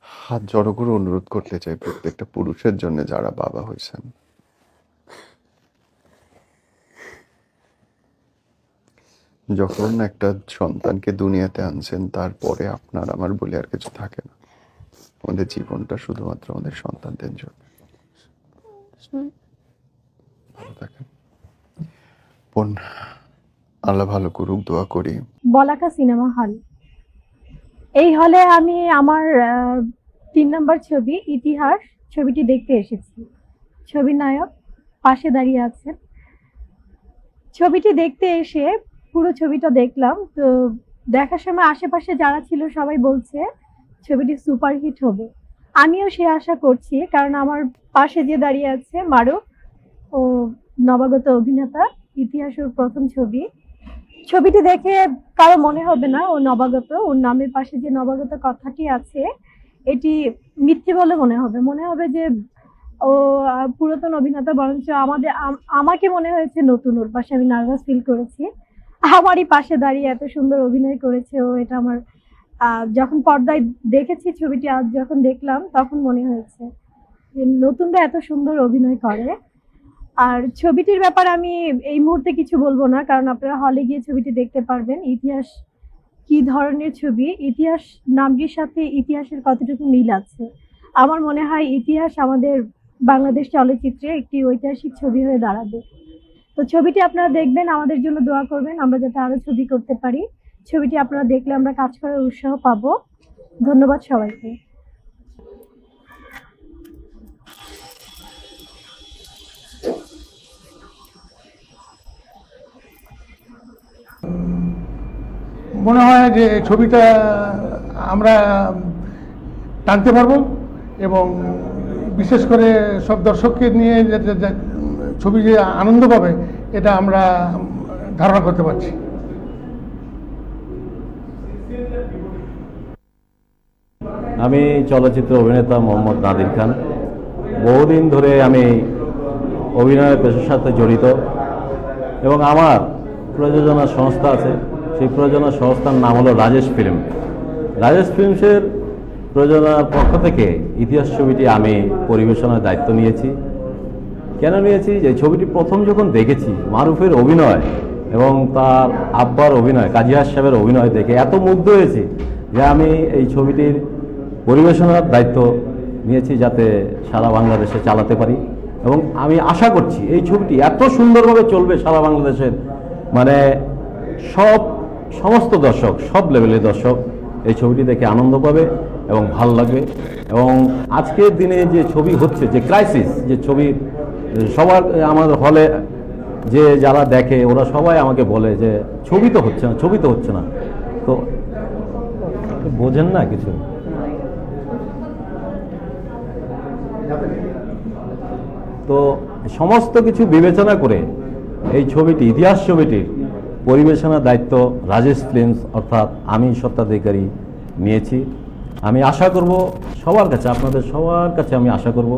হাত জড়ো করে অনুরোধ করতে চাই প্রত্যেকটা পুরুষের জন্য যারা বাবা হয়েছেন, যখন একটা সন্তানকে দুনিয়াতে আনছেন তারপরে আপনার আমার বলে আর কিছু থাকে না। আমাদের জীবনটা শুধুমাত্র আমাদের সন্তানদের জন্য। ভালো থাকেন বোন, আল্লাহ ভালো করুক, দোয়া করি। বলাকা সিনেমা হল, এই হলে আমি আমার 3 নম্বর ছবি ইতিহাস ছবিটি দেখতে এসেছি। ছবির নায়ক পাশে দাঁড়িয়ে আছেন। ছবিটি দেখতে এসে পুরো ছবিটা দেখলাম। তো দেখার সময় আশেপাশে যারা ছিল সবাই বলছে ছবিটি সুপারহিট হবে। আমিও সে আশা করছি, কারণ আমার পাশে যে দাঁড়িয়ে আছে মারুফ, ও নবাগত অভিনেতা, ইতিহাস ওর প্রথম ছবি। ছবিটি দেখে কারো মনে হবে না ও নবাগত। ওর নামের পাশে যে নবাগত কথাটি আছে এটি মিথ্যে বলে মনে হবে যে ও পুরাতন অভিনেতা, বরঞ্চ আমাকে মনে হয়েছে নতুন। ওর পাশে আমি নার্ভাস ফিল করেছি। আমারই পাশে দাঁড়িয়ে এত সুন্দর অভিনয় করেছে ও। এটা আমার যখন পর্দায় দেখেছি ছবিটি, আজ যখন দেখলাম তখন মনে হয়েছে যে নতুনরা এত সুন্দর অভিনয় করে। আর ছবিটির ব্যাপারে আমি এই মুহূর্তে কিছু বলবো না, কারণ আপনারা হলে গিয়ে ছবিটি দেখতে পারবেন। ইতিহাস কি ধরনের ছবি, ইতিহাস নামটির সাথে ইতিহাসের কতটুকু মিল আছে। আমার মনে হয় ইতিহাস আমাদের বাংলাদেশ চলচ্চিত্রে একটি ঐতিহাসিক ছবি হয়ে দাঁড়াবে। তো ছবিটি আপনারা দেখবেন, আমাদের জন্য দোয়া করবেন আমরা যাতে আরো ছবি করতে পারি। ছবিটি আপনারা দেখলে আমরা কাজ করার উৎসাহ পাবো। ধন্যবাদ সবাইকে। মনে হয় যে ছবিটা আমরা টানতে পারবো এবং বিশেষ করে সব দর্শককে নিয়ে ছবি যে আনন্দ পাবে এটা আমরা ধারণা করতে পারছি। আমি চলচ্চিত্র অভিনেতা মোহাম্মদ নাদির খান। বহুদিন ধরে আমি অভিনয়ের পেশার সাথে জড়িত এবং আমার প্রযোজনা সংস্থা আছে। সেই প্রযোজনা সংস্থার নাম হলো রাজেশ ফিল্ম। রাজেশ ফিল্মসের প্রযোজনার পক্ষ থেকে ইতিহাস ছবিটি আমি পরিবেশনার দায়িত্ব নিয়েছি। কেন নিয়েছি? যে ছবিটি প্রথম যখন দেখেছি মারুফের অভিনয় এবং তার আব্বার অভিনয়, কাজী সাহেবের অভিনয় দেখে এত মুগ্ধ হয়েছি যে আমি এই ছবিটির পরিবেশনার দায়িত্ব নিয়েছি যাতে সারা বাংলাদেশে চালাতে পারি। এবং আমি আশা করছি এই ছবিটি এত সুন্দরভাবে চলবে সারা বাংলাদেশের, মানে সমস্ত দর্শক, সব লেভেলের দর্শক এই ছবিটি দেখে আনন্দ পাবে এবং ভালো লাগবে। এবং আজকের দিনে যে ছবি হচ্ছে, যে ক্রাইসিস, যে ছবি সবার আমাদের হলে যে যারা দেখে ওরা সবাই আমাকে বলে যে ছবি তো হচ্ছে না, ছবি তো হচ্ছে না। তো বোঝেন না কিছু। তো সমস্ত কিছু বিবেচনা করে এই ছবিটি, ইতিহাস ছবিটির পরিবেশনার দায়িত্ব রাজেশ ফিল্মস অর্থাৎ আমি স্বত্বাধিকারী নিয়েছি। আমি আশা করব সবার কাছে, আপনাদের সবার কাছে আমি আশা করব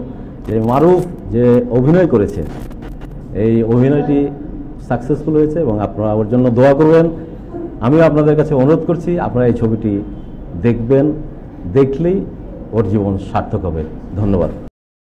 যে মারুফ যে অভিনয় করেছে এই অভিনয়টি সাকসেসফুল হয়েছে এবং আপনারা ওর জন্য দোয়া করবেন। আমিও আপনাদের কাছে অনুরোধ করছি আপনারা এই ছবিটি দেখবেন, দেখলেই ওর জীবন সার্থক হবে। ধন্যবাদ।